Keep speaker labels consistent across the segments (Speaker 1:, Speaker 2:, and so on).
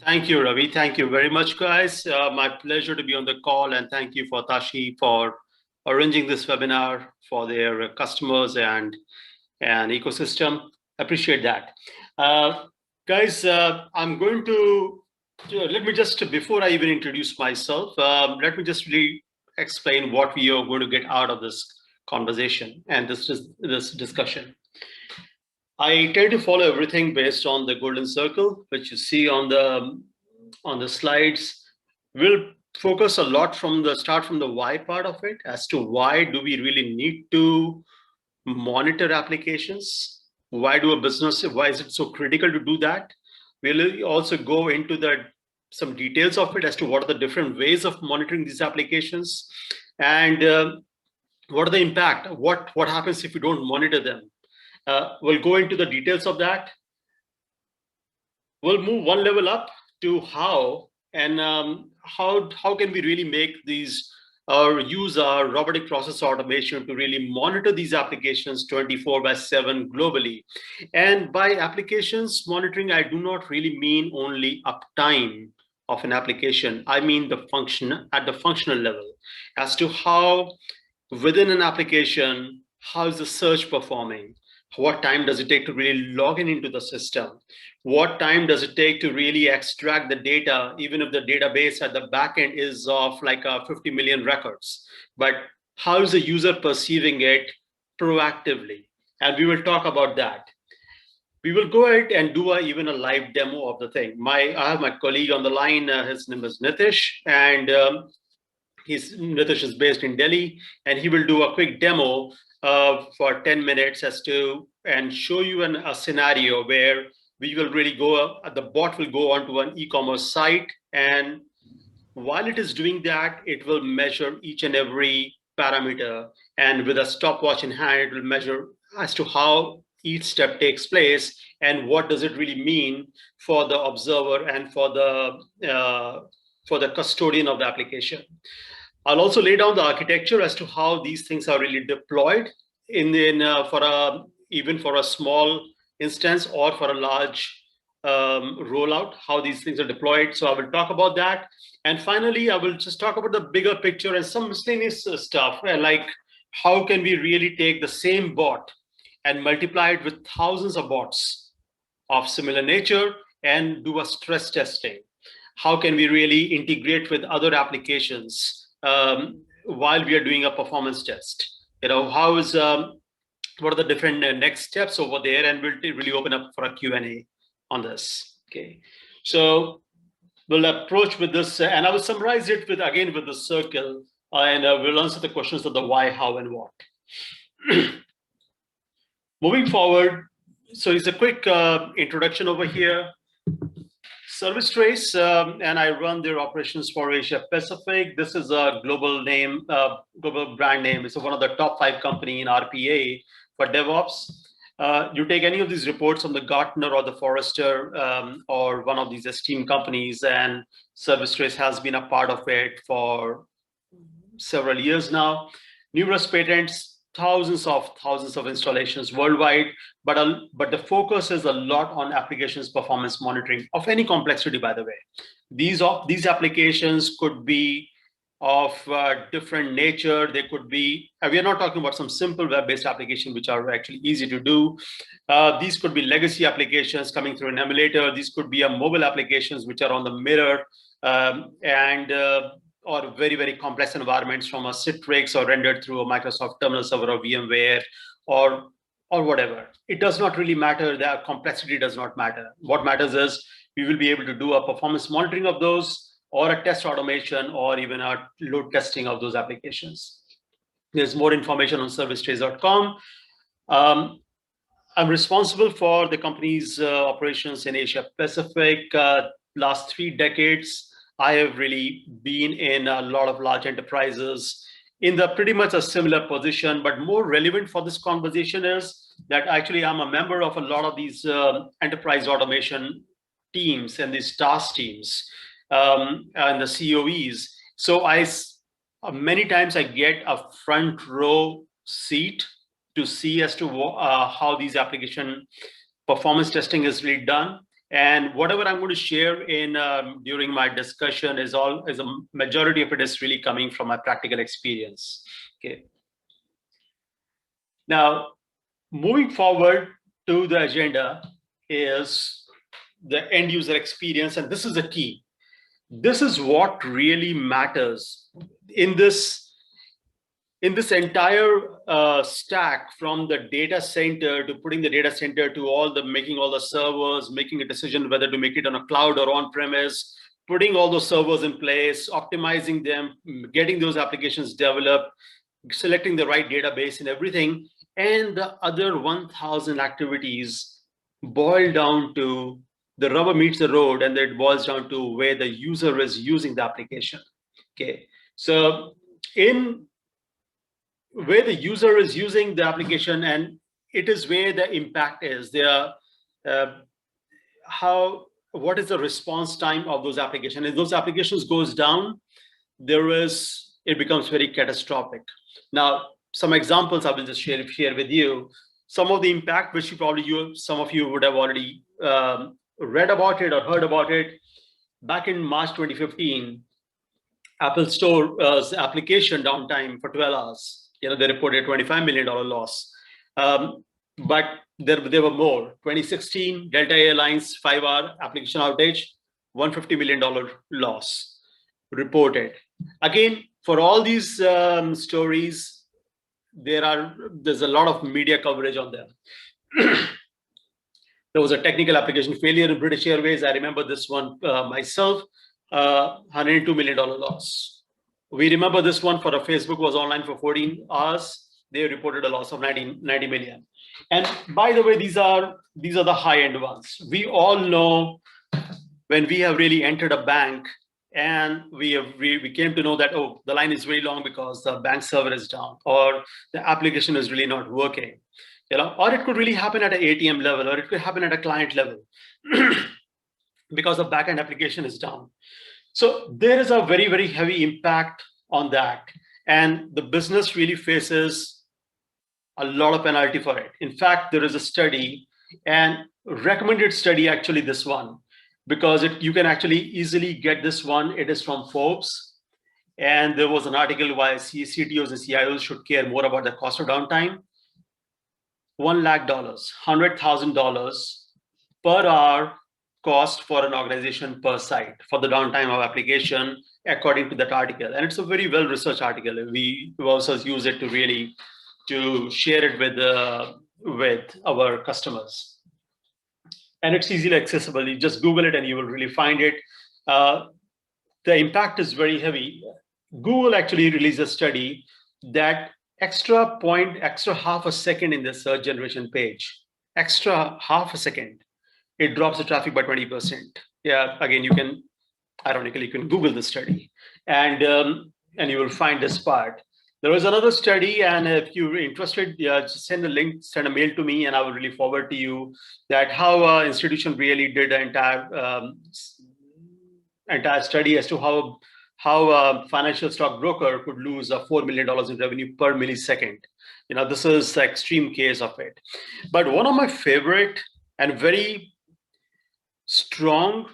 Speaker 1: Thank you, Ravi. Thank you very much, guys. My pleasure to be on the call, and thank you for Tashi for arranging this webinar for their customers and ecosystem. Appreciate that. Uh, Guys, I'm going to let me just, before I even introduce myself, let me just really explain what we are going to get out of this conversation and this discussion. I tend to follow everything based on the golden circle, which you see on the slides. We'll focus a lot from the start from the why part of it, as to why do we really need to monitor applications? Why why is it so critical to do that? We'll also go into some details of it as to what are the different ways of monitoring these applications, and what are the impact, what happens if we don't monitor them. We'll go into the details of that. We'll move one level up to how and how can we really make these or use our robotic process automation to really monitor these applications 24/7 globally. And by applications monitoring, I do not really mean only uptime of an application. I mean the function at the functional level, as to how within an application, how is the search performing? What time does it take to really log into the system? What time does it take to really extract the data, even if the database at the back end is of like 50 million records? But how is the user perceiving it proactively? And we will talk about that. We will go ahead and do even a live demo of the thing. I have my colleague on the line. His name is Nitish, and Nitish is based in Delhi, and he will do a quick demo for 10 minutes and show you a scenario where we will really the bot will go onto an e-commerce site, and while it is doing that, it will measure each and every parameter, and with a stopwatch in hand, it will measure as to how each step takes place and what does it really mean for the observer and for the custodian of the application. I'll also lay down the architecture as to how these things are really deployed even for a small instance or for a large rollout, how these things are deployed. So I will talk about that. And finally, I will just talk about the bigger picture and some miscellaneous stuff, like how can we really take the same bot and multiply it with thousands of bots of similar nature and do a stress testing. How can we really integrate with other applications while we are doing a performance test? What are the different next steps over there? And we'll really open up for a Q&A on this. Okay, so we'll approach with this, and I will summarize it with the circle, and we'll answer the questions of the why, how, and what. Moving forward, so it's a quick introduction over here. Servicetrace, and I run their operations for Asia Pacific. This is a global brand name. It's one of the top 5 company in RPA for DevOps. You take any of these reports from the Gartner or the Forrester or one of these esteemed companies, and Servicetrace has been a part of it for several years now. Numerous patents, thousands of installations worldwide, but the focus is a lot on applications performance monitoring of any complexity, by the way. These applications could be of different nature. They could be, we are not talking about some simple web-based application which are actually easy to do. These could be legacy applications coming through an emulator. These could be mobile applications which are on the mirror, or very, very complex environments from a Citrix or rendered through a Microsoft Terminal Server or VMware or whatever. It does not really matter. The complexity does not matter. What matters is we will be able to do a performance monitoring of those, or a test automation, or even a load testing of those applications. There's more information on servicetrace.com. I'm responsible for the company's operations in Asia Pacific. Last 3 decades, I have really been in a lot of large enterprises in the pretty much a similar position, but more relevant for this conversation is that actually I'm a member of a lot of these enterprise automation teams and these task teams and the COEs. So many times I get a front row seat to see as to how these application performance testing is really done. And whatever I'm going to share in during my discussion is a majority of it is really coming from my practical experience. Okay. Now, moving forward to the agenda is the end user experience, and this is the key. This is what really matters in this entire stack, from the data center to putting the data center to making all the servers, making a decision whether to make it on a cloud or on premise, putting all those servers in place, optimizing them, getting those applications developed, selecting the right database and everything, and the other 1,000 activities boil down to the rubber meets the road, and it boils down to where the user is using the application. Okay, so in where the user is using the application, and it is where the impact is there. What is the response time of those applications? If those applications goes down, it becomes very catastrophic. Now, some examples I will just share with you. Some of the impact which some of you would have already read about it or heard about it. Back in March 2015, Apple Store's application downtime for 12 hours. They reported $25 million loss. But there were more. 2016, Delta Airlines 5-hour application outage, $150 million loss reported. Again, for all these stories, there's a lot of media coverage on them. There was a technical application failure in British Airways. I remember this one myself, $102 million loss. We remember this one for Facebook was online for 14 hours. They reported a loss of 90 million. And by the way, these are the high-end ones. We all know when we have really entered a bank and we came to know that, oh, the line is very long because the bank server is down, or the application is really not working. Or it could really happen at an ATM level, or it could happen at a client level because the backend application is down. So there is a very, very heavy impact on that. And the business really faces a lot of penalty for it. In fact, there is a study, and recommended study, actually, this one, because you can actually easily get this one. It is from Forbes. And there was an article why CTOs and CIOs should care more about the cost of downtime. $1 lakh, $100,000 per hour cost for an organization per site for the downtime of application, according to that article. And it's a very well-researched article. We also use it to share it with our customers. And it's easily accessible. You just Google it and you will really find it. The impact is very heavy. Google actually released a study that extra half a second in the search generation page, extra half a second, it drops the traffic by 20%. Yeah, again, you can Google the study, and you will find this part. There was another study, and if you're interested, just send a mail to me, and I will really forward to you that how institution really did the entire study as to how a financial stockbroker could lose $4 million in revenue per millisecond. This is the extreme case of it. But one of my favorite and very strong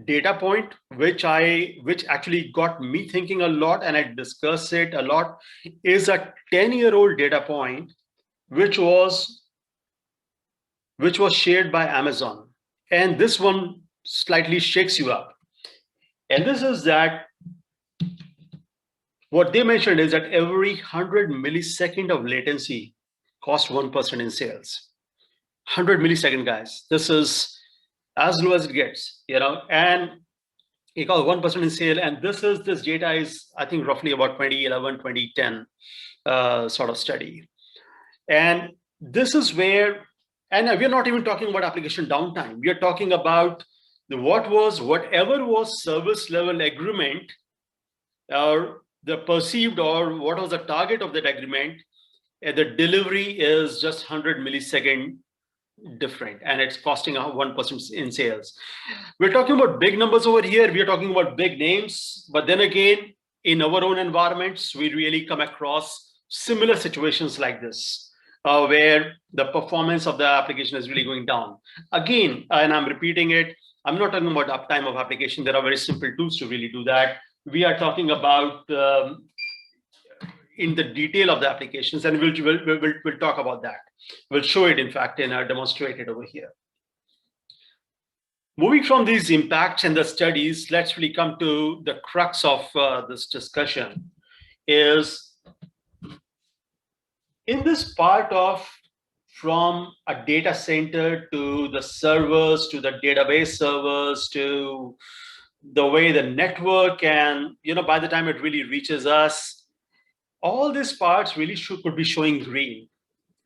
Speaker 1: data point, which actually got me thinking a lot, and I discuss it a lot, is a 10-year-old data point, which was shared by Amazon. And this one slightly shakes you up. And this is that what they mentioned is that every 100 millisecond of latency costs 1% in sales. 100 millisecond, guys. This is as low as it gets, and it costs 1% in sale. And this data is, I think, roughly about 2011, 2010 sort of study. And this is where, and we're not even talking about application downtime. We are talking about whatever was service level agreement, or the perceived, or what was the target of that agreement, the delivery is just 100 millisecond different, and it's costing 1% in sales. We're talking about big numbers over here. We're talking about big names, but then again, in our own environments, we really come across similar situations like this. where the performance of the application is really going down. Again, and I'm repeating it, I'm not talking about uptime of application. There are very simple tools to really do that. We are talking about in the detail of the applications, and we'll talk about that. We'll show it, in fact, in our demonstrated over here. Moving from these impacts and the studies, let's really come to the crux of this discussion. Is in this part of from a data center to the servers, to the database servers, to the way the network, and by the time it really reaches us, all these parts really could be showing green.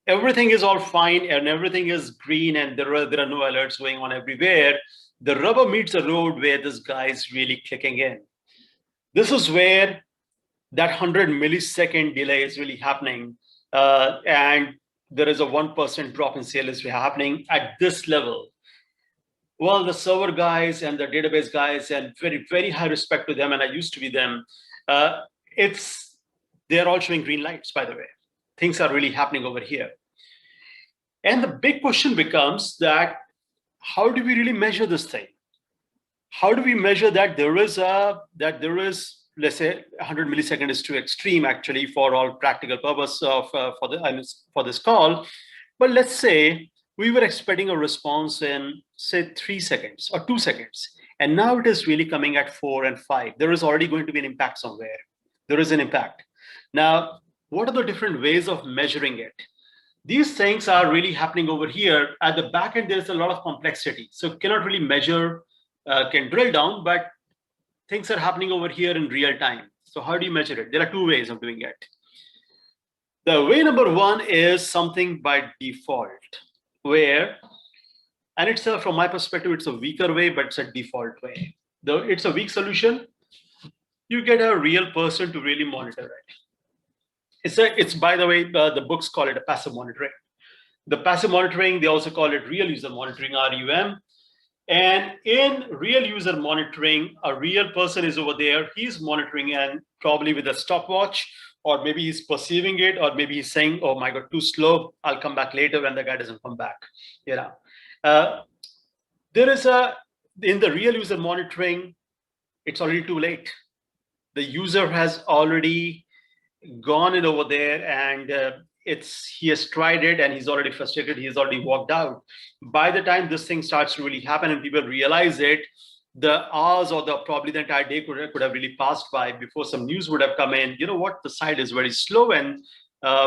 Speaker 1: Everything is all fine and everything is green, and there are no alerts going on everywhere. The rubber meets the road where this guy is really kicking in. This is where that 100 millisecond delay is really happening, and there is a 1% drop in sale is happening at this level. Well, the server guys and the database guys, and very, very high respect to them, and I used to be them, they're all showing green lights, by the way. Things are really happening over here. And the big question becomes that how do we really measure this thing? How do we measure that there is, let's say 100 millisecond is too extreme actually for all practical purpose of for this call. But let's say we were expecting a response in say 3 seconds or 2 seconds. And now it is really coming at 4 and 5. There is already going to be an impact somewhere. There is an impact. Now, what are the different ways of measuring it? These things are really happening over here. At the back end, there's a lot of complexity. So cannot really measure, can drill down, but things are happening over here in real time. So how do you measure it? There are two ways of doing it. The way number one is something by default, where, and it's from my perspective, it's a weaker way, but it's a default way. Though it's a weak solution, you get a real person to really monitor it. It's by the way, the books call it a passive monitoring. The passive monitoring, they also call it real user monitoring, RUM. And in real user monitoring, a real person is over there. He's monitoring, and probably with a stopwatch, or maybe he's perceiving it, or maybe he's saying, oh my God, too slow. I'll come back later when the guy doesn't come back. There is in the real user monitoring, it's already too late. The user has already gone in over there, and he has tried it, and he's already frustrated. He's already walked out. By the time this thing starts to really happen and people realize it, the hours or probably the entire day could have really passed by before some news would have come in. You know what? The site is very slow, and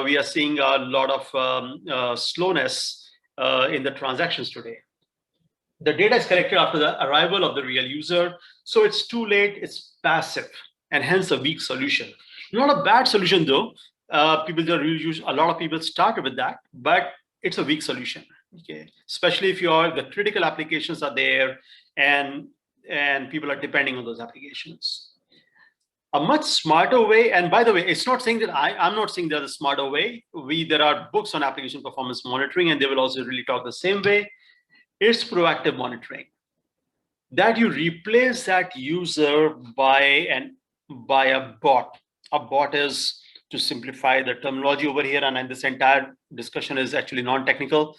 Speaker 1: we are seeing a lot of slowness in the transactions today. The data is collected after the arrival of the real user, so it's too late. It's passive, and hence a weak solution. Not a bad solution though. A lot of people started with that, but it's a weak solution. Okay, especially if the critical applications are there, and people are depending on those applications. A much smarter way, and by the way, it's not saying that I'm not saying there's a smarter way. There are books on application performance monitoring, and they will also really talk the same way. It's proactive monitoring. That you replace that user by a bot. A bot is, to simplify the terminology over here, and this entire discussion is actually non-technical.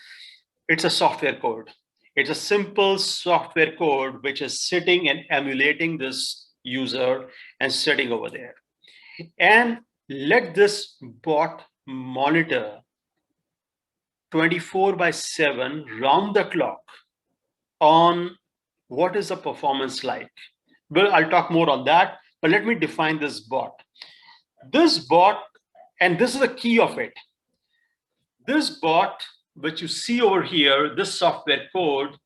Speaker 1: It's a software code. It's a simple software code which is sitting and emulating this user and sitting over there. And let this bot monitor 24/7 round the clock on what is the performance like. Well, I'll talk more on that, but let me define this bot. This bot, and this is the key of it. This bot, which you see over here, this software code,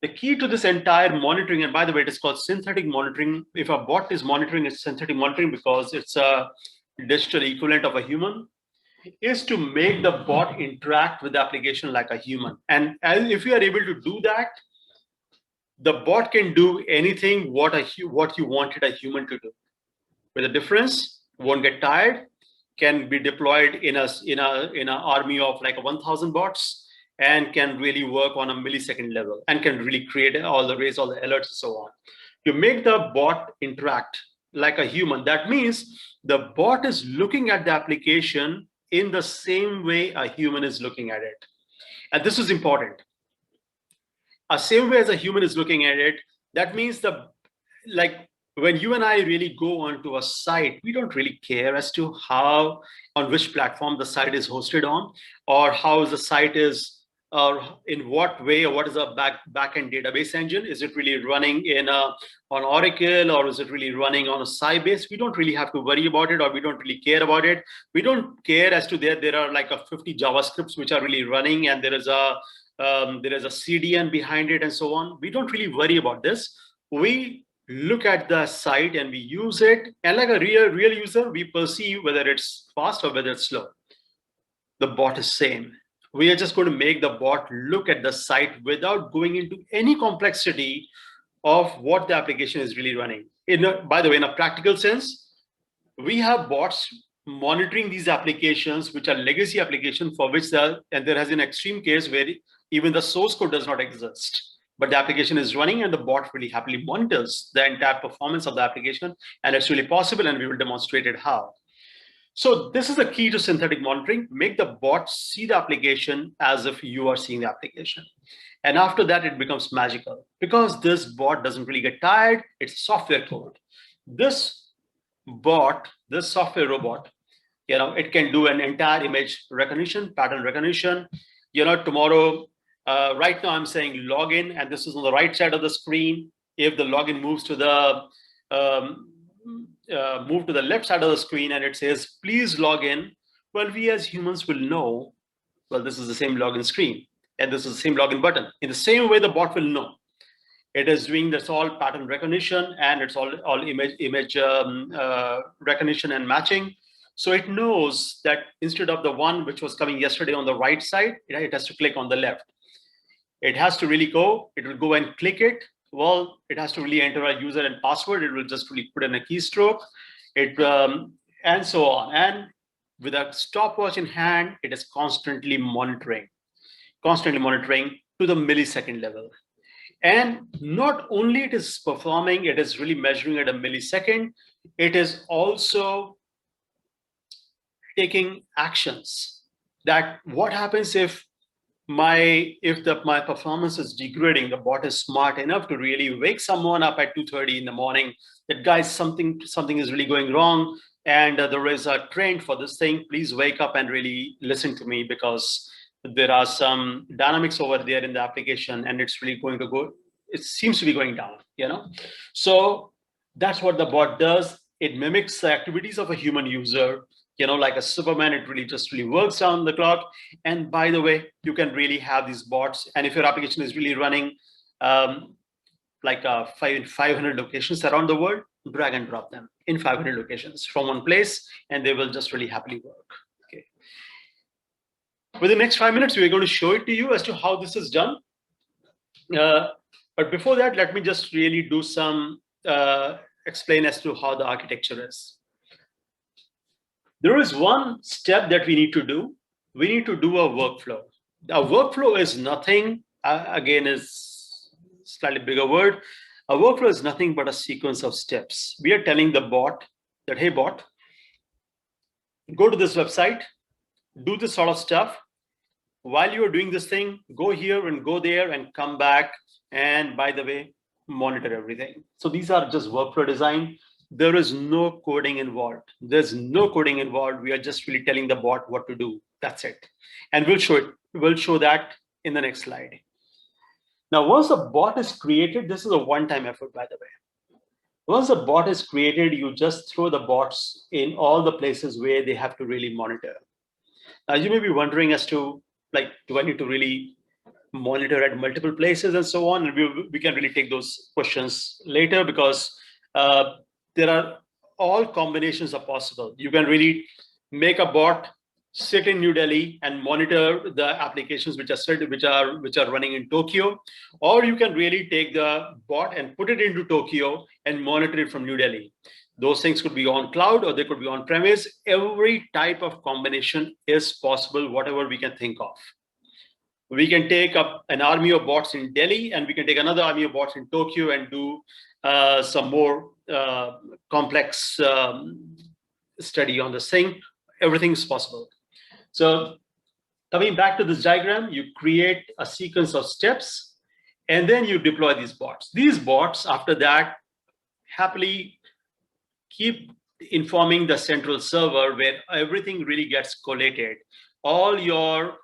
Speaker 1: the key to this entire monitoring, and by the way, it is called synthetic monitoring. If a bot is monitoring, it's synthetic monitoring because it's a digital equivalent of a human, is to make the bot interact with the application like a human. And if you are able to do that, the bot can do anything what you wanted a human to do. With a difference, won't get tired, can be deployed in an army of like 1,000 bots, and can really work on a millisecond level, and can really raise all the alerts and so on. You make the bot interact like a human. That means the bot is looking at the application in the same way a human is looking at it. And this is important. A same way as a human is looking at it, that means like when you and I really go onto a site, we don't really care as to how, on which platform the site is hosted on, or how the site is, or in what way, or what is a backend database engine. Is it really running on Oracle, or is it really running on a Sybase? We don't really have to worry about it, or we don't really care about it. We don't care as to there are like a 50 JavaScripts which are really running, and there is a CDN behind it and so on. We don't really worry about this. We look at the site and we use it, and like a real user, we perceive whether it's fast or whether it's slow. The bot is same. We are just going to make the bot look at the site without going into any complexity of what the application is really running. By the way, in a practical sense, we have bots monitoring these applications, which are legacy applications for which and there has an extreme case where even the source code does not exist, but the application is running and the bot really happily monitors the entire performance of the application. And it's really possible, and we will demonstrate it how. So this is the key to synthetic monitoring. Make the bot see the application as if you are seeing the application. And after that, it becomes magical, because this bot doesn't really get tired. It's software code. This bot, this software robot, it can do an entire image recognition, pattern recognition. Tomorrow, right now I'm saying login, and this is on the right side of the screen. If the login moves to the left side of the screen and it says please log in, well, we as humans will know, well, this is the same login screen and this is the same login button. In the same way, the bot will know. It is doing this all pattern recognition, and it's all image recognition and matching. So it knows that instead of the one which was coming yesterday on the right side, it has to click on the left. It has to really go, it will go and click it. Well, it has to really enter a user and password. It will just really put in a keystroke, and so on. And with a stopwatch in hand, it is constantly monitoring to the millisecond level. And not only it is performing, it is really measuring at a millisecond. It is also taking actions. That what happens if my performance is degrading. The bot is smart enough to really wake someone up at 2:30 in the morning. That, guys, something is really going wrong, and there is a trend for this thing. Please wake up and really listen to me, because there are some dynamics over there in the application, and it's really going to go. It seems to be going down. So that's what the bot does. It mimics the activities of a human user. Like a Superman, it really just works down the clock. And by the way, you can really have these bots. And if your application is really running 500 locations around the world, drag and drop them in 500 locations from one place, and they will just really happily work. Okay. Within the next 5 minutes, we're going to show it to you as to how this is done. But before that, let me just really do some explain as to how the architecture is. There is one step that we need to do. We need to do a workflow. A workflow is nothing, again, is slightly bigger word. A workflow is nothing but a sequence of steps. We are telling the bot that, hey, bot, go to this website, do this sort of stuff. While you are doing this thing, go here and go there and come back. And by the way, monitor everything. So these are just workflow design. There is no coding involved. There's no coding involved. We are just really telling the bot what to do. That's it. And we'll show it. We'll show that in the next slide. Now, once a bot is created, this is a one-time effort, by the way. Once a bot is created, you just throw the bots in all the places where they have to really monitor. Now, you may be wondering as to, do I need to really monitor at multiple places and so on? And we can really take those questions later, because there are all combinations are possible. You can really make a bot sit in New Delhi and monitor the applications which are running in Tokyo, or you can really take the bot and put it into Tokyo and monitor it from New Delhi. Those things could be on cloud or they could be on premise. Every type of combination is possible, whatever we can think of. We can take up an army of bots in Delhi, and we can take another army of bots in Tokyo and do some more complex study on this thing. Everything is possible. So coming back to this diagram, you create a sequence of steps, and then you deploy these bots. These bots, after that, happily keep informing the central server where everything really gets collated. All your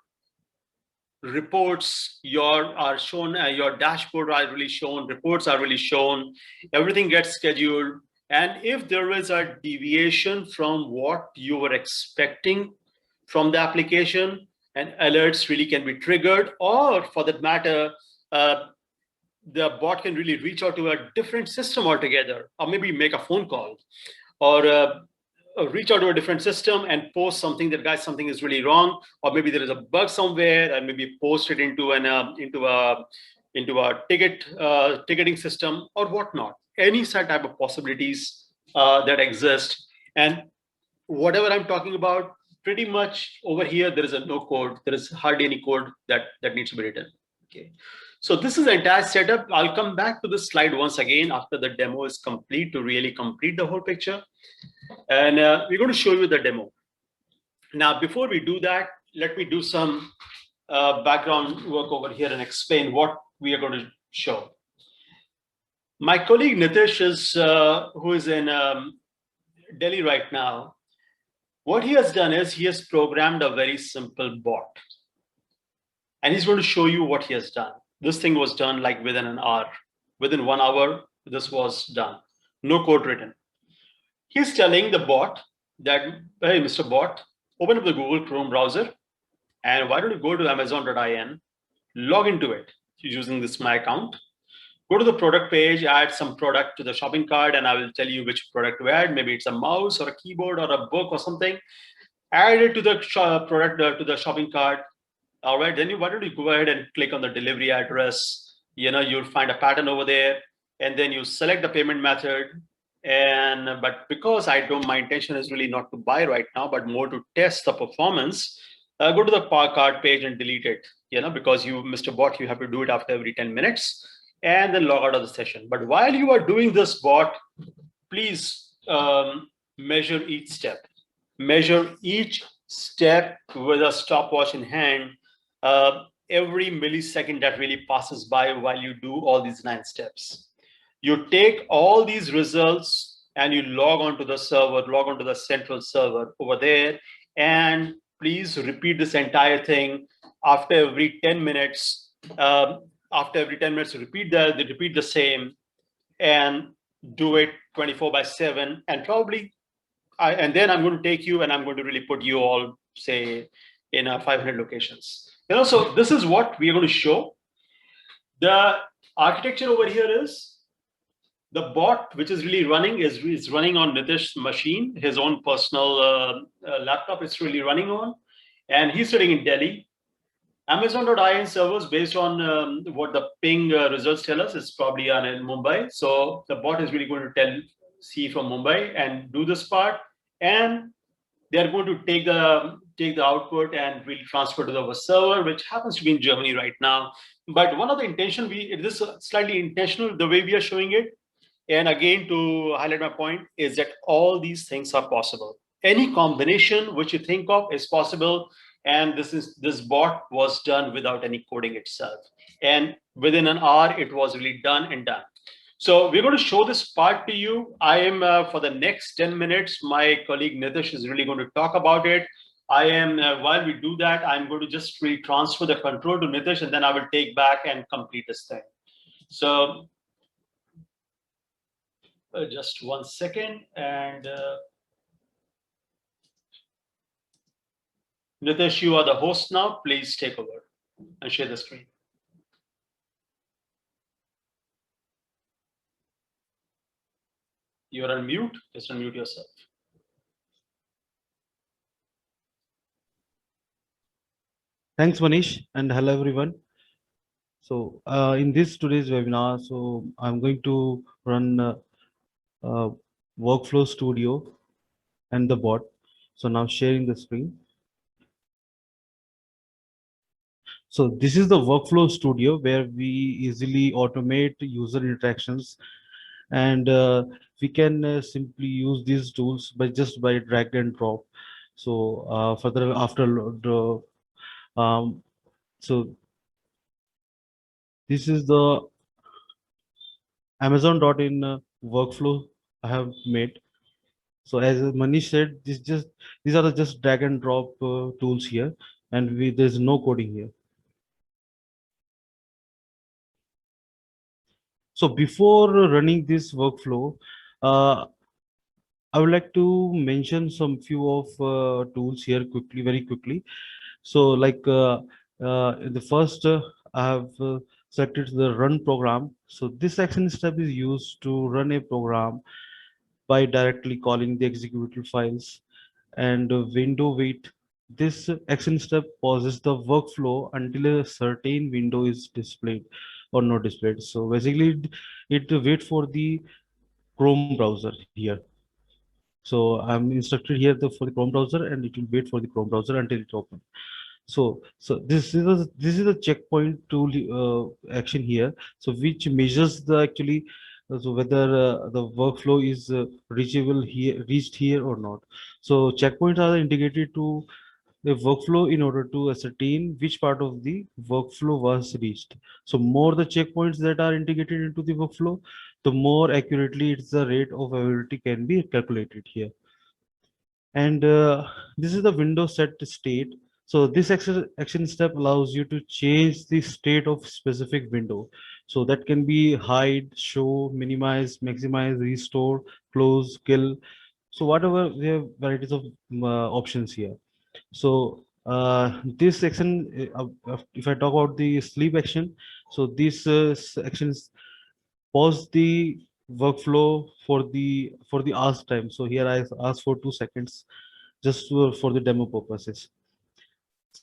Speaker 1: reports are shown, your dashboard are really shown, reports are really shown, everything gets scheduled. And if there is a deviation from what you were expecting from the application, and alerts really can be triggered, or for that matter, the bot can really reach out to a different system altogether, or maybe make a phone call, or reach out to a different system and post something that, guys, something is really wrong, or maybe there is a bug somewhere, and maybe post it into an into a ticketing system or whatnot. Any such type of possibilities that exist. And whatever I'm talking about, pretty much over here there is a no code. There is hardly any code that needs to be written. Okay. So this is the entire setup. I'll come back to this slide once again after the demo is complete to really complete the whole picture. And we're going to show you the demo. Now, before we do that, let me do some background work over here and explain what we are going to show. My colleague Nitish is, who is in Delhi right now. What he has done is he has programmed a very simple bot. And he's going to show you what he has done. This thing was done like within an hour. Within 1 hour, this was done. No code written. He's telling the bot that, hey, Mr. Bot, open up the Google Chrome browser, and why don't you go to Amazon.in, log into it using this My Account, go to the product page, add some product to the shopping cart, and I will tell you which product to add. Maybe it's a mouse or a keyboard or a book or something. Add it to the product to the shopping cart. All right, then why don't you go ahead and click on the delivery address? You'll find a pattern over there, and then you select the payment method. But because my intention is really not to buy right now, but more to test the performance, go to the cart page and delete it. Because you, Mr. Bot, you have to do it after every 10 minutes, and then log out of the session. But while you are doing this, bot, please measure each step. Measure each step with a stopwatch in hand. Every millisecond that really passes by while you do all these 9 steps. You take all these results and you log onto the server, log onto the central server over there, and please repeat this entire thing after every 10 minutes. After every 10 minutes, repeat the same, and do it 24/7. And probably, and then I'm going to take you and I'm going to really put you all, say, in 500 locations. So this is what we are going to show. The architecture over here is the bot, which is really running, is running on Nitish's machine, his own personal laptop. It's really running on, and he's sitting in Delhi. Amazon.in servers, based on what the ping results tell us, is probably on in Mumbai. So the bot is really going to see from Mumbai and do this part, and they're going to take the output and really transfer to the server, which happens to be in Germany right now. But one of the intention, this is slightly intentional the way we are showing it. And again, to highlight my point, is that all these things are possible. Any combination which you think of is possible. And this bot was done without any coding itself. And within an hour, it was really done and done. So we're going to show this part to you. I am, for the next 10 minutes, my colleague Nitish is really going to talk about it. I am, while we do that, I'm going to just really transfer the control to Nitish, and then I will take back and complete this thing. So just 1 second, and Nitish, you are the host now. Please take over and share the screen. You're on mute. Just unmute yourself.
Speaker 2: Thanks, Manish, and hello, everyone. So in this today's webinar, so I'm going to run Workflow Studio and the bot. So now sharing the screen. So this is the Workflow Studio where we easily automate user interactions, and we can simply use these tools by drag and drop. So further after the so this is the Amazon.in workflow I have made. So as Manish said, these are the just drag and drop tools here, and there's no coding here. So before running this workflow, uh, I would like to mention some few of tools here quickly, very quickly. So like in the first, I have selected the run program. So this action step is used to run a program by directly calling the executable files and window wait. This action step pauses the workflow until a certain window is displayed or not displayed. So basically, it wait for the Chrome browser here. So I'm instructed here for the Chrome browser, and it will wait for the Chrome browser until it opens. So this is a checkpoint tool action here. So which measures the actually so whether the workflow is reachable here, reached here or not. So checkpoints are indicated to the workflow in order to ascertain which part of the workflow was reached. So more the checkpoints that are integrated into the workflow, the more accurately it's the rate of availability can be calculated here. And this is the window set state. So this action step allows you to change the state of specific window. So that can be hide, show, minimize, maximize, restore, close, kill. So whatever, we have varieties of options here. So this action, if I talk about the sleep action, so this actions pause the workflow for the ask time. So here I ask for 2 seconds just for the demo purposes.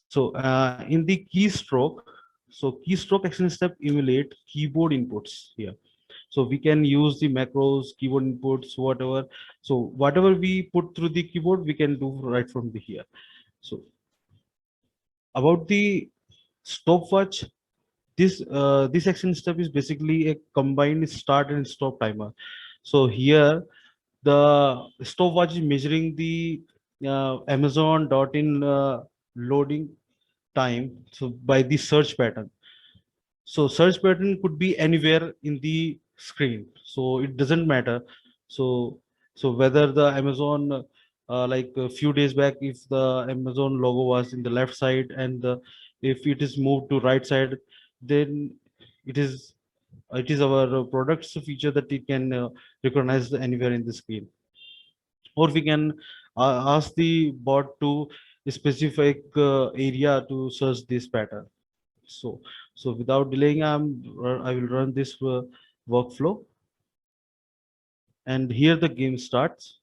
Speaker 2: So in the keystroke, so keystroke action step emulate keyboard inputs here. So we can use the macros, keyboard inputs, whatever. So whatever we put through the keyboard, we can do right from the here. So about the stopwatch, this action step is basically a combined start and stop timer. So here the stopwatch is measuring the Amazon.in loading time, so by the search pattern. So search pattern could be anywhere in the screen, so it doesn't matter. So so whether the Amazon like a few days back, if the Amazon logo was in the left side, and if it is moved to right side, then it is it is our products feature that it can recognize anywhere in the screen. Or we can ask the bot to a specific area to search this pattern. So so without delaying, I will run this workflow, and here the game starts.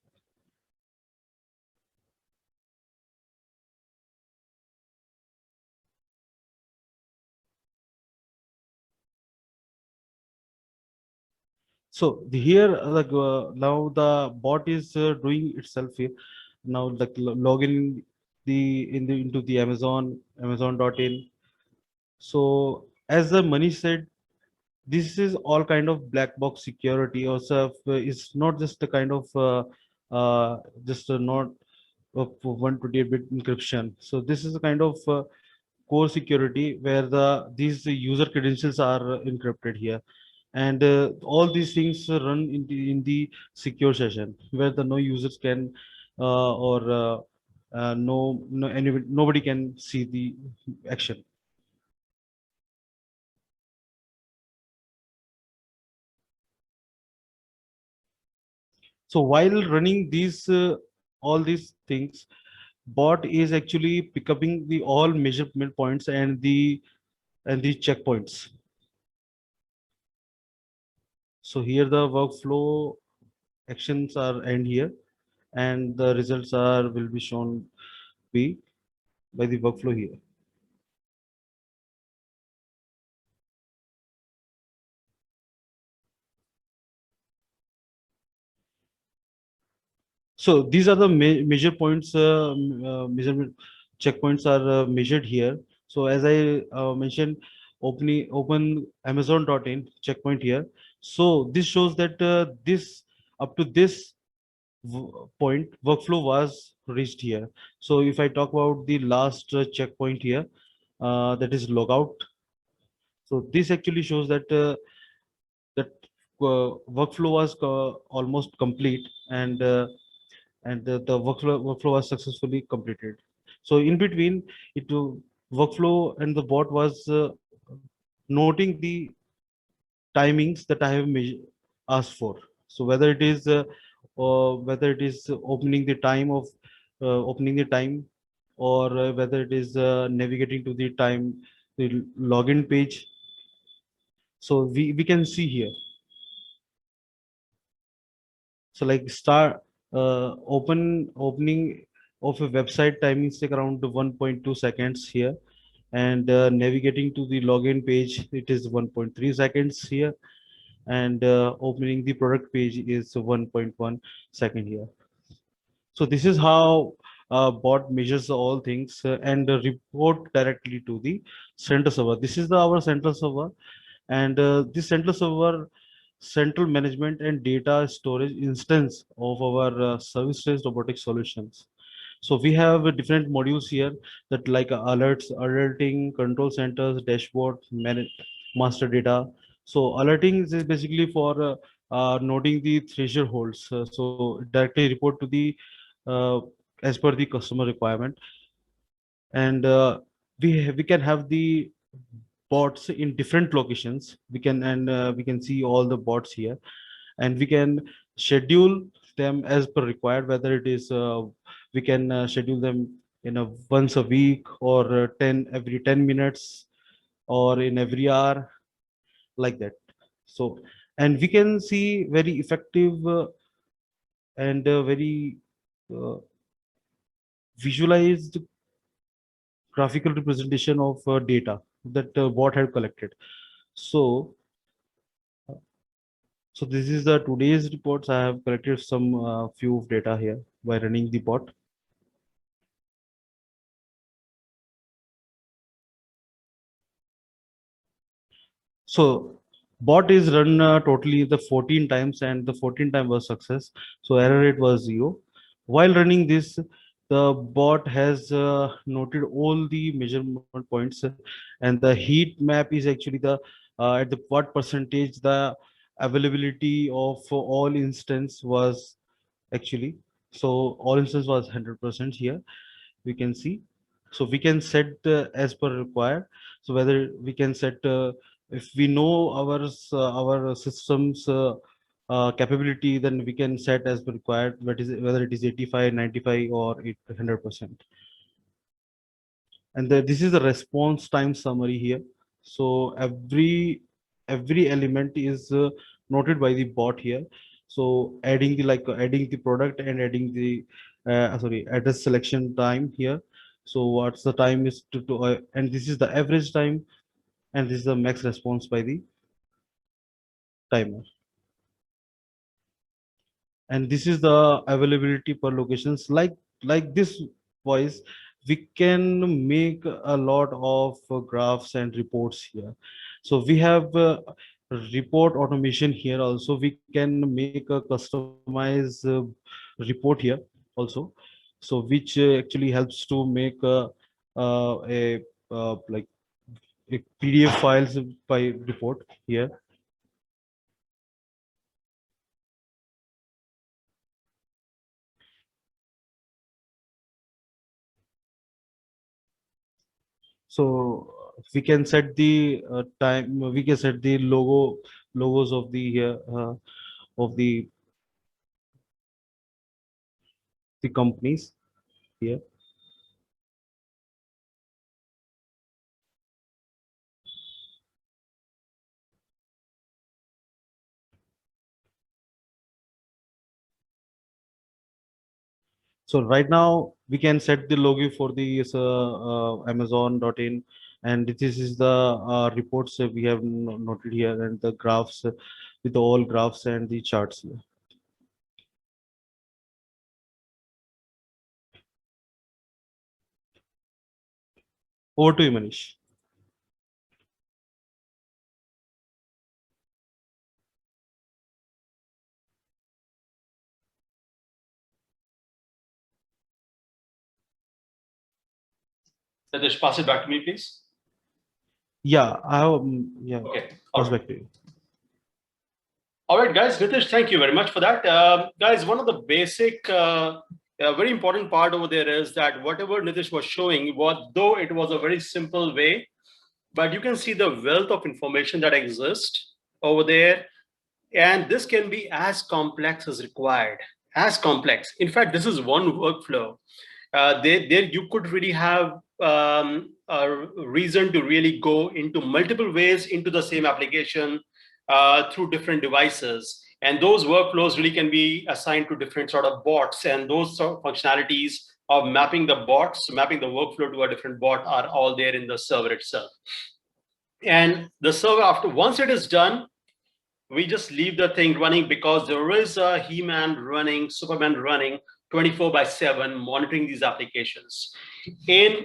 Speaker 2: So here now the bot is doing itself here. Now like login into the Amazon.in. So as the money said, this is all kind of black box security. Also it's not just a kind of just a not of 128-bit encryption. So this is a kind of core security where these user credentials are encrypted here, and all these things run in the secure session where the no users can or nobody can see the action. So while running these all these things, bot is actually picking the all measurement points and the checkpoints. So here the workflow actions are end here, and the results are will be shown be by the workflow here. So these are the measure points, measurement checkpoints are measured here. So as I mentioned, open Amazon.in checkpoint here. So this shows that this up to this point workflow was reached here. So if I talk about the last checkpoint here, that is logout. So this actually shows that that workflow was almost complete, and the workflow was successfully completed. So in between, it workflow and the bot was noting the timings that I have asked for. So whether it is opening the time of opening the time, or whether it is navigating to the time, the login page. So we can see here. So like start opening of a website timings take around 1.2 seconds here, and navigating to the login page, it is 1.3 seconds here, and opening the product page is 1.1 second here. So this is how bot measures all things and report directly to the central server. This is our central server, and this central server central management and data storage instance of our service-based robotic solutions. So we have different modules here, that like alerts, alerting, control centers, dashboard, master data. So alerting is basically for noting the thresholds. So directly report to the uh, as per the customer requirement, and we can have the bots in different locations. We can see all the bots here, and we can schedule them as per required, whether it is we can schedule them in a once a week, or 10 every 10 minutes, or in every hour, like that. So, and we can see very effective and very uh, visualized graphical representation of data that bot had collected. So so this is the today's reports. I have collected some few of data here by running the bot. So bot is run totally the 14 times, and the 14 time was success. So error rate was 0. While running this, the bot has noted all the measurement points, and the heat map is actually the at the what percentage the availability of all instance was actually. So all instance was 100% here, we can see. So we can set as per required. So whether we can set if we know our systems capability, then we can set as per required, whether it is 85, 95, or 100%. And this is the response time summary here. So every element is noted by the bot here. So adding the adding the product and adding the sorry, address selection time here. So what's the time is and this is the average time, and this is the max response by the timer. And this is the availability per locations. Like this wise, we can make a lot of graphs and reports here. So we have report automation here also. We can make a customized report here also, so which actually helps to make a like a PDF files by report here. So we can set the time, we can set the logos of the companies here. So right now we can set the logo for the Amazon.in, and this is the reports we have noted here, and the graphs with all graphs and the charts here. Over to you, Manish.
Speaker 1: Just pass it back to me, please.
Speaker 2: Yeah, I have, yeah,
Speaker 1: Okay.
Speaker 2: pass back to you.
Speaker 1: All right, guys. Nitish, thank you very much for that. Guys, one of the basic, very important part over there is that whatever Nitish was showing, though it was a very simple way, but you can see the wealth of information that exists over there. And this can be as complex as required, as complex. In fact, this is one workflow. There you could really have a reason to really go into multiple ways into the same application through different devices. And those workflows really can be assigned to different sort of bots. And those sort of functionalities of mapping the bots, mapping the workflow to a different bot are all there in the server itself. And the server, after once it is done, we just leave the thing running because there is a He-Man running, Superman running 24/7 monitoring these applications. In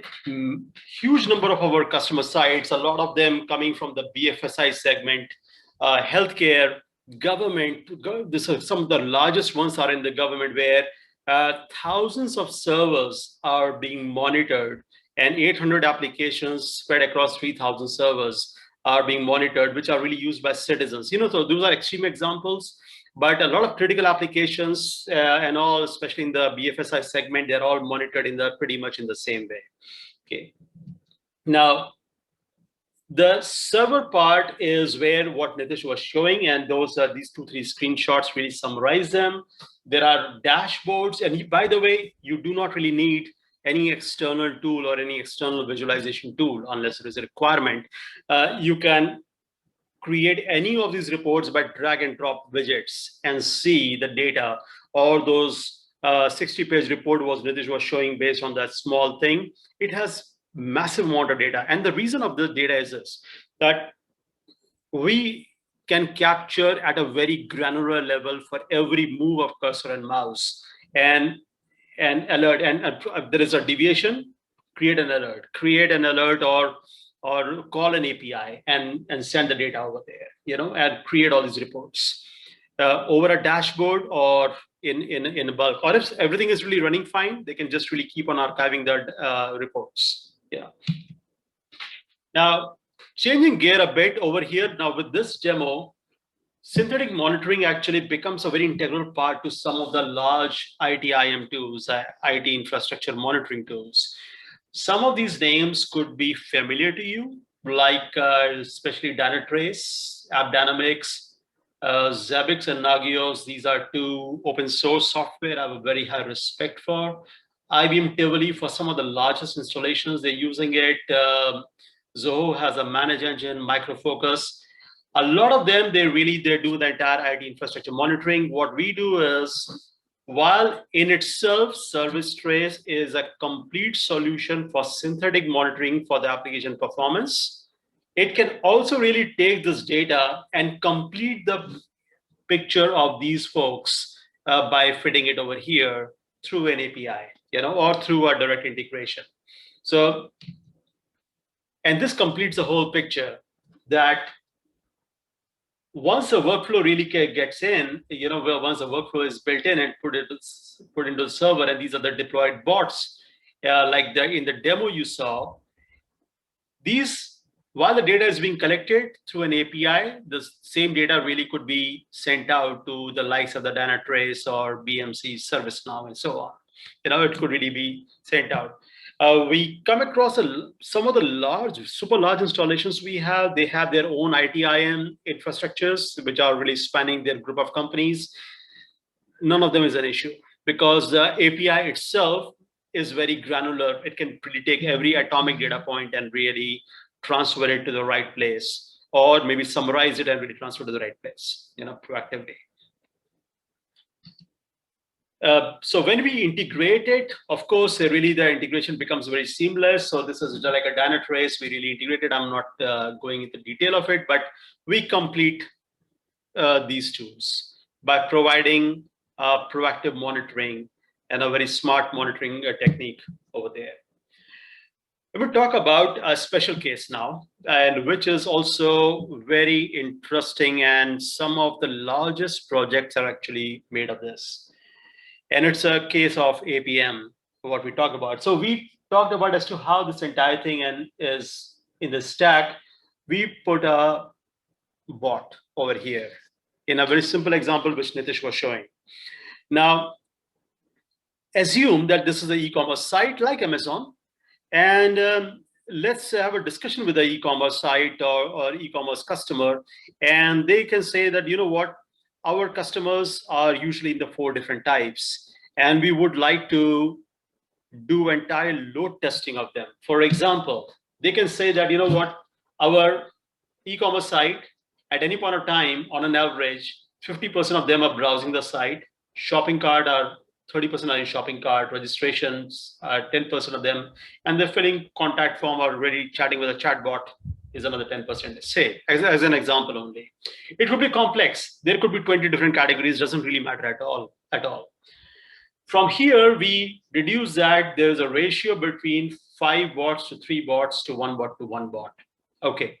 Speaker 1: huge number of our customer sites, a lot of them coming from the BFSI segment, healthcare, government. Some of the largest ones are in the government where thousands of servers are being monitored and 800 applications spread across 3,000 servers are being monitored, which are really used by citizens. So those are extreme examples, but a lot of critical applications and all, especially in the BFSI segment, they're all monitored pretty much in the same way. Okay. Now, the server part is where what Nitish was showing, and these 2-3 screenshots really summarize them. There are dashboards, and by the way, you do not really need any external tool or any external visualization tool unless it is a requirement. You can create any of these reports by drag and drop widgets and see the data, or those 60-page report Nitish was showing based on that small thing. It has massive amount of data. And the reason of this data is this, that we can capture at a very granular level for every move of cursor and mouse and alert. And there is a deviation, create an alert or call an API and send the data over there, and create all these reports over a dashboard or in bulk. Or if everything is really running fine, they can just really keep on archiving their reports. Yeah. Now, changing gear a bit over here. Now, with this demo, synthetic monitoring actually becomes a very integral part to some of the large ITIM tools, IT infrastructure monitoring tools. Some of these names could be familiar to you, like especially Dynatrace, AppDynamics, Zabbix, and Nagios. These are two open source software I have a very high respect for. IBM Tivoli for some of the largest installations, they're using it. Zoho has a manage engine, Micro Focus. A lot of them, they do the entire IT infrastructure monitoring. What we do is, while in itself, Servicetrace is a complete solution for synthetic monitoring for the application performance, it can also really take this data and complete the picture of these folks by fitting it over here through an API, or through a direct integration. So, and this completes the whole picture that once the workflow really gets in, once the workflow is built in and put into the server, and these are the deployed bots, like in the demo you saw, while the data is being collected through an API, the same data really could be sent out to the likes of the Dynatrace or BMC, ServiceNow, and so on. It could really be sent out. We come across some of the super large installations we have. They have their own ITIM infrastructures, which are really spanning their group of companies. None of them is an issue because the API itself is very granular. It can really take every atomic data point and really transfer it to the right place, or maybe summarize it and really transfer to the right place, proactively. So when we integrate it, of course, really the integration becomes very seamless. So this is like a Dynatrace. We really integrated. I'm not going into detail of it, but we complete these tools by providing proactive monitoring and a very smart monitoring technique over there. We will talk about a special case now, and which is also very interesting, and some of the largest projects are actually made of this. And it's a case of APM, what we talk about. So we talked about as to how this entire thing and is in the stack, we put a bot over here in a very simple example, which Nitish was showing. Now, assume that this is an e-commerce site like Amazon, and let's have a discussion with the e-commerce site or e-commerce customer, and they can say that, you know what, our customers are usually in the 4 different types, and we would like to do entire load testing of them. For example, they can say that, you know what, our e-commerce site at any point of time, on an average, 50% of them are browsing the site. Shopping cart are 30% are in shopping cart. Registrations are 10% of them, and they're filling contact form or already chatting with a chatbot is another 10%. Say as an example only. It could be complex. There could be 20 different categories. Doesn't really matter at all. At all. From here, we deduce that there's a ratio between 5 bots to 3 bots to 1 bot to 1 bot. Okay.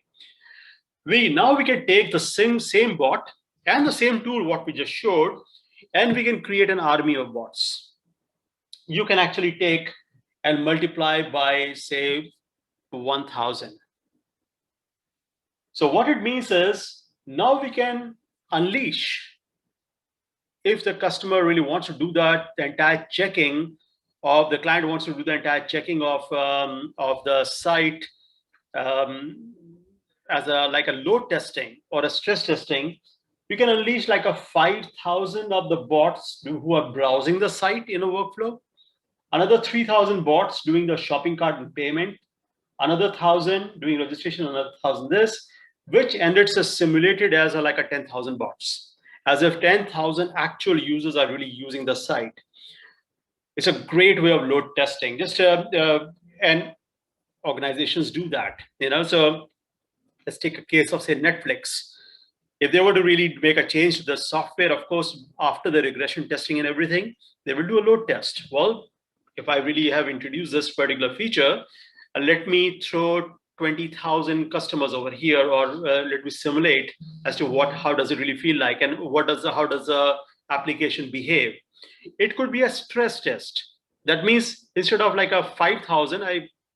Speaker 1: Now we can take the same bot and the same tool what we just showed, and we can create an army of bots. You can actually take and multiply by, say, 1,000. So what it means is now we can unleash, if the customer really wants to do that, the entire checking of the client wants to do the entire checking of the site as like a load testing or a stress testing, you can unleash like a 5,000 of the bots who are browsing the site in a workflow, another 3,000 bots doing the shopping cart and payment, another 1,000 doing registration, another 1,000 this, which ended up simulated as like a 10,000 bots, as if 10,000 actual users are really using the site. It's a great way of load testing. Just and organizations do that, So let's take a case of, say, Netflix. If they were to really make a change to the software, of course, after the regression testing and everything, they will do a load test. Well, if I really have introduced this particular feature, let me throw 20,000 customers over here, or let me simulate as to how does it really feel like, and how does the application behave. It could be a stress test. That means instead of like a 5,000,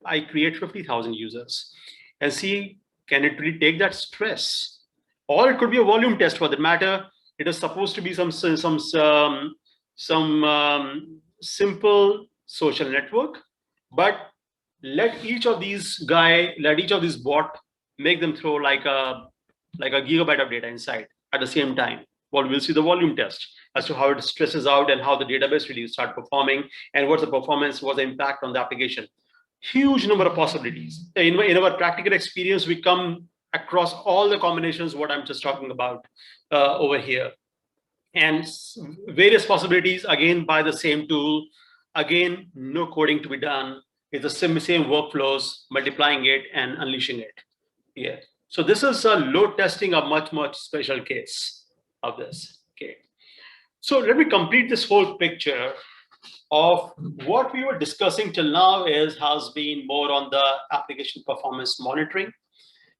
Speaker 1: I create 50,000 users and see, can it really take that stress? Or it could be a volume test for that matter. It is supposed to be some simple social network, but let each of these bot make them throw like a gigabyte of data inside at the same time. Well, we'll see the volume test as to how it stresses out and how the database really start performing, and what's the performance, what's the impact on the application. Huge number of possibilities. In our practical experience, we come across all the combinations what I'm just talking about over here, and various possibilities, again by the same tool, again no coding to be done. It's the same workflows, multiplying it and unleashing it. Yeah. So this is a load testing, a much special case of this. Okay. So let me complete this whole picture of what we were discussing till now has been more on the application performance monitoring,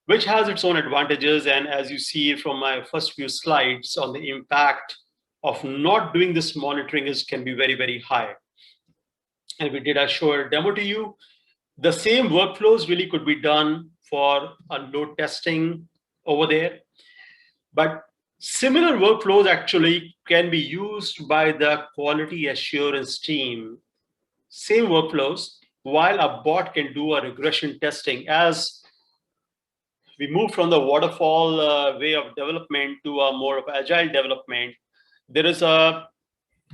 Speaker 1: which has its own advantages. And as you see from my first few slides, on the impact of not doing this monitoring can be very high. And I show a demo to you. The same workflows really could be done for a load testing over there. But similar workflows actually can be used by the quality assurance team. Same workflows, while a bot can do a regression testing. As we move from the waterfall way of development to a more of agile development, there is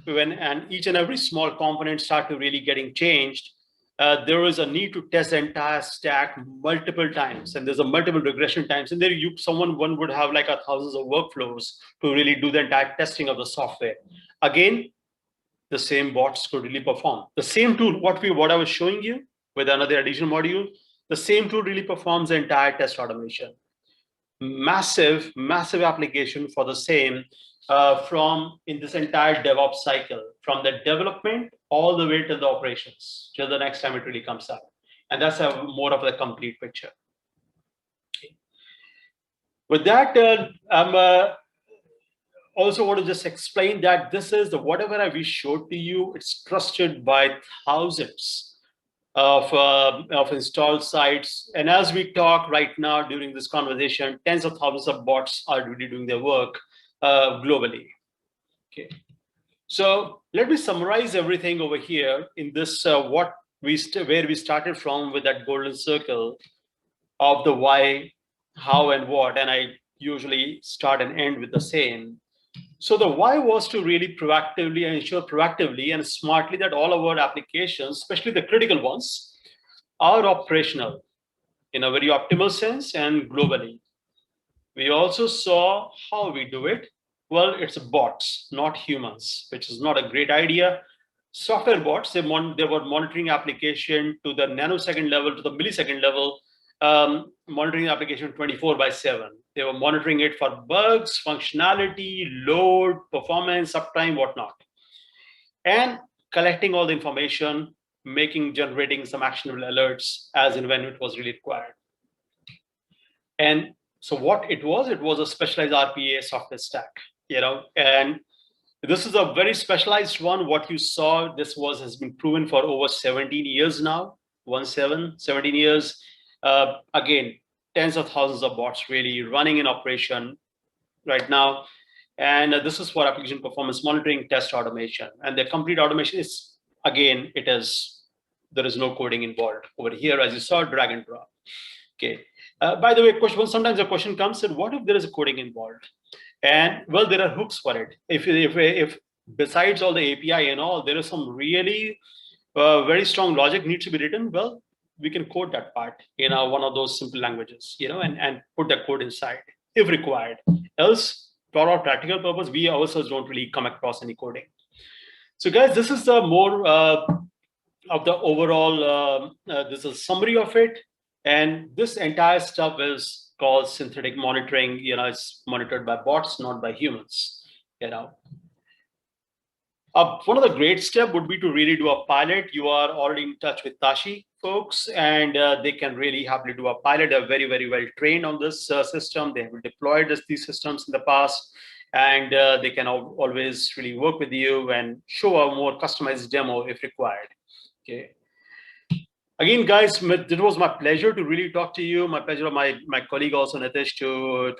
Speaker 1: when each and every small component start to really getting changed, there is a need to test the entire stack multiple times, and there's a multiple regression times. And there one would have like thousands of workflows to really do the entire testing of the software. Again, the same bots could really perform. The same tool, what I was showing you with another additional module, the same tool really performs the entire test automation. Massive application for the same from in this entire DevOps cycle, from the development all the way to the operations, till the next time it really comes out. And that's more of a complete picture. Okay. With that, I'm also want to just explain that this is whatever we showed to you, it's trusted by thousands of installed sites. And as we talk right now during this conversation, tens of thousands of bots are really doing their work globally. Okay. So let me summarize everything over here in this where we started from with that golden circle of the why, how, and what. And I usually start and end with the same. So the why was to really proactively ensure proactively and smartly that all of our applications, especially the critical ones, are operational in a very optimal sense and globally. We also saw how we do it. Well, it's bots, not humans, which is not a great idea. Software bots, they were monitoring application to the nanosecond level, to the millisecond level, monitoring the application 24 by 7. They were monitoring it for bugs, functionality, load, performance, uptime, whatnot, and collecting all the information, generating some actionable alerts as and when it was really required. And so what it was a specialized RPA software stack, and this is a very specialized one. What you saw, has been proven for over 17 years now, 17 years. Again, tens of thousands of bots really running in operation right now. And this is for application performance monitoring, test automation. And the complete automation is, again, there is no coding involved. Over here, as you saw, drag and drop. Okay. By the way, sometimes a question comes, and what if there is a coding involved? And well, there are hooks for it. If besides all the API and all, there is some really very strong logic needs to be written. Well, we can code that part in one of those simple languages, and put the code inside if required. Else, for our practical purpose, we ourselves don't really come across any coding. So, guys, this is the more of the overall. This is a summary of it. And this entire stuff is called synthetic monitoring. It's monitored by bots, not by humans. One of the great steps would be to really do a pilot. You are already in touch with Tashi folks, and they can really happily do a pilot. They're very, very well trained on this system. They have deployed these systems in the past, and they can always really work with you and show a more customized demo if required. Okay. Again, guys, it was my pleasure to really talk to you. My pleasure of my colleague also, Nitish, to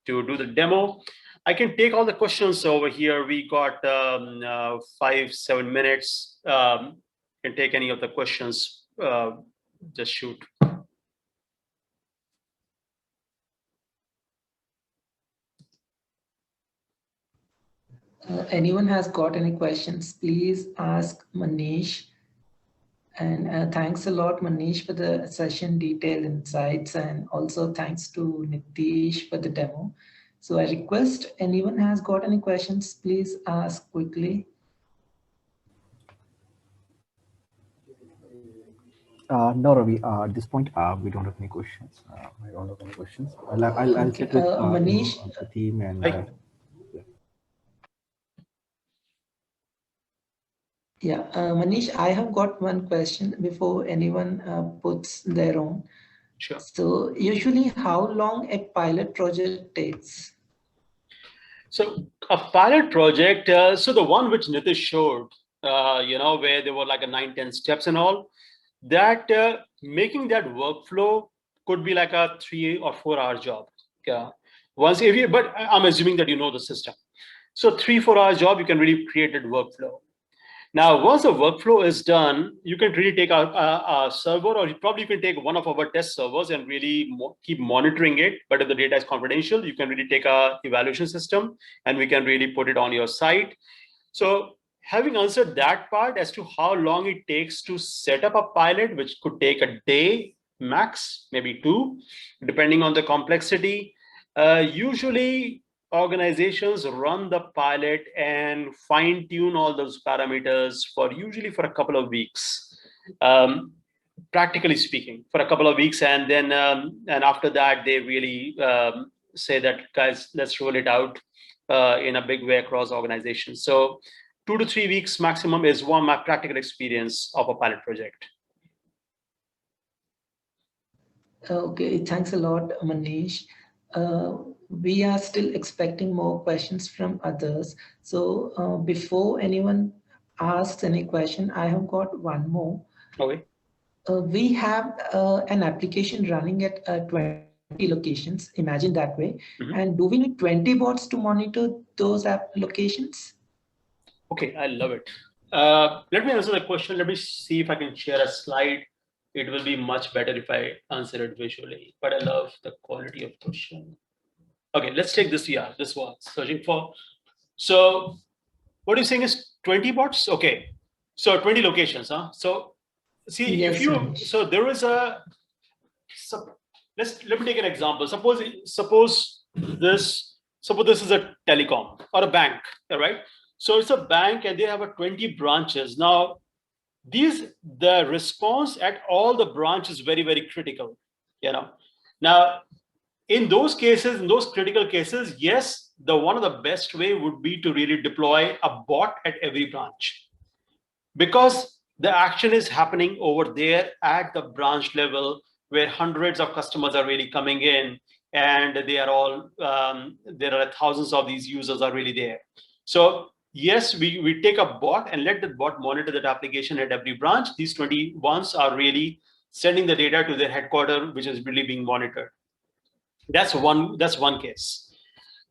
Speaker 1: do the demo. I can take all the questions over here. We got 5-7 minutes. Can take any of the questions. Just shoot.
Speaker 3: Anyone has got any questions, please ask Manish. And thanks a lot, Manish, for the session detailed insights, and also thanks to Nitish for the demo. So I request anyone has got any questions, please ask quickly.
Speaker 4: No, Ravi. At this point, we don't have any questions. I don't have any questions. I'll
Speaker 3: Okay.
Speaker 4: check with
Speaker 3: Manish,
Speaker 4: the team and.
Speaker 3: Yeah, Manish, I have got one question before anyone puts their own.
Speaker 1: Sure.
Speaker 3: So usually how long a pilot project takes?
Speaker 1: So a pilot project, so the one which Nitish showed, where there were like a 9-10 steps and all, that making that workflow could be like a 3 or 4 hour job. Yeah. But I'm assuming that you know the system. So 3-4 hour job, you can really create that workflow. Now, once the workflow is done, you can really take a server, or you can take one of our test servers and really keep monitoring it. But if the data is confidential, you can really take a evaluation system and we can really put it on your site. So having answered that part as to how long it takes to set up a pilot, which could take a day max, maybe 2, depending on the complexity, usually organizations run the pilot and fine tune all those parameters usually for a couple of weeks, practically speaking, for a couple of weeks. And then and after that, they really say that, guys, let's roll it out in a big way across organizations. So 2 to 3 weeks maximum is my practical experience of a pilot project.
Speaker 3: Okay, thanks a lot, Manish. We are still expecting more questions from others. So before anyone asks any question, I have got one more.
Speaker 1: Okay.
Speaker 3: we have an application running at 20 locations, imagine that way.
Speaker 1: Mhm.
Speaker 3: And do we need 20 bots to monitor those app locations?
Speaker 1: Okay, I love it. Let me answer the question. Let me see if I can share a slide. It will be much better if I answer it visually, but I love the quality of question. Okay, let's take this. Yeah, this one, searching for. So what you're saying is 20 bots? Okay. So 20 locations, huh? So see, if
Speaker 3: Yes,
Speaker 1: you,
Speaker 3: Manish.
Speaker 1: so there is a, let me take an example. Suppose this is a telecom or a bank, all right? So it's a bank and they have a 20 branches. Now, the response at all the branch is very, very critical, you know. Now, in those cases, in those critical cases, yes, the one of the best way would be to really deploy a bot at every branch, because the action is happening over there at the branch level where hundreds of customers are really coming in, and they are all there are thousands of these users are really there. So yes, we take a bot and let the bot monitor that application at every branch. These 20 ones are really sending the data to their headquarters, which is really being monitored. That's one case.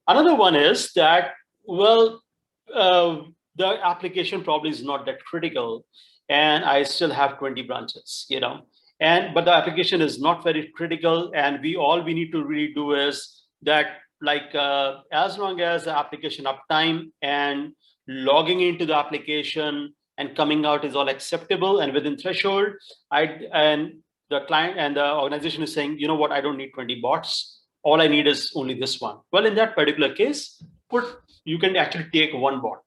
Speaker 1: Another one is that, well, the application probably is not that critical, and I still have 20 branches, you know. But the application is not very critical, and we need to really do is that, like, as long as the application uptime and logging into the application and coming out is all acceptable and within threshold, and the client and the organization is saying, you know what, I don't need 20 bots. All I need is only this one. Well, in that particular case, you can actually take one bot,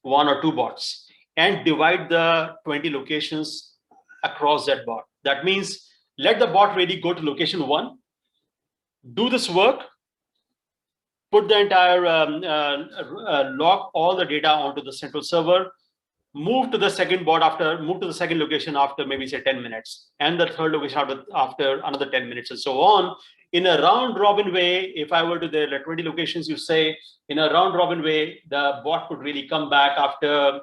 Speaker 1: one or two bots, and divide the 20 locations across that bot. That means let the bot really go to location one, do this work, put the entire log all the data onto the central server, move to the second location after maybe say 10 minutes, and the third location after another 10 minutes, and so on. In a round robin way, if I were to there are 20 locations, you say, in a round robin way, the bot could really come back after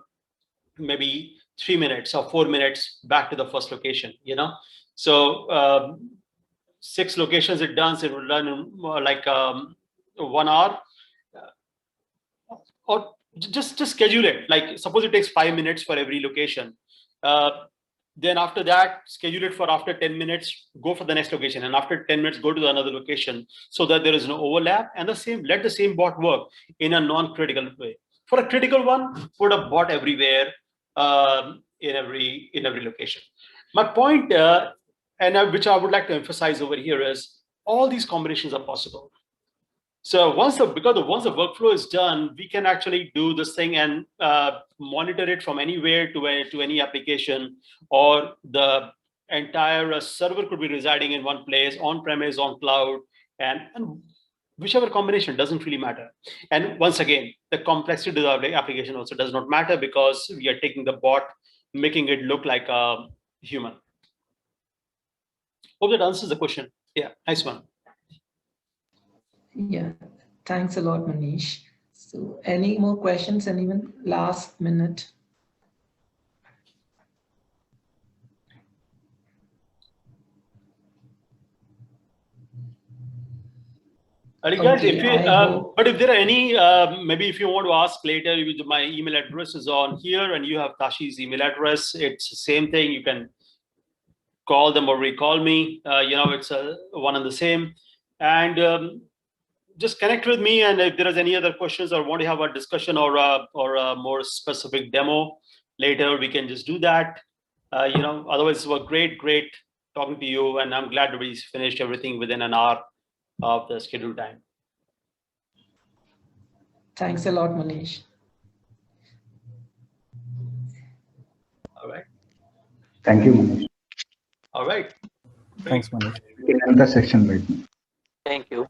Speaker 1: maybe 3 minutes or 4 minutes back to the first location, you know. So 6 locations it does, it will run in like 1 hour, or just schedule it. Like suppose it takes 5 minutes for every location. Then after that, schedule it for after 10 minutes, go for the next location, and after 10 minutes, go to another location, so that there is no overlap. And let the same bot work in a non-critical way. For a critical one, put a bot everywhere, in every location. My point, which I would like to emphasize over here, is all these combinations are possible. So once the workflow is done, we can actually do this thing and monitor it from anywhere to any application, or the entire server could be residing in one place, on premise, on cloud, and whichever combination, doesn't really matter. And once again, the complexity of the application also does not matter, because we are taking the bot, making it look like a human. Hope that answers the question. Yeah, nice one.
Speaker 3: Yeah, thanks a lot, Manish. So any more questions, anyone last minute?
Speaker 1: Guys,
Speaker 3: Okay,
Speaker 1: but if there are any, maybe if you want to ask later, my email address is on here, and you have Tashi's email address. It's the same thing. You can call them or recall me. It's one and the same. And just connect with me. And if there is any other questions, or want to have a discussion, or a more specific demo later, we can just do that. Otherwise, it was great talking to you, and I'm glad we finished everything within an hour of the scheduled time.
Speaker 3: Thanks a lot, Manish.
Speaker 1: All right.
Speaker 4: Thank you, Manish.
Speaker 1: All right.
Speaker 4: Thanks, Manish. We can end the section right now.
Speaker 5: Thank you.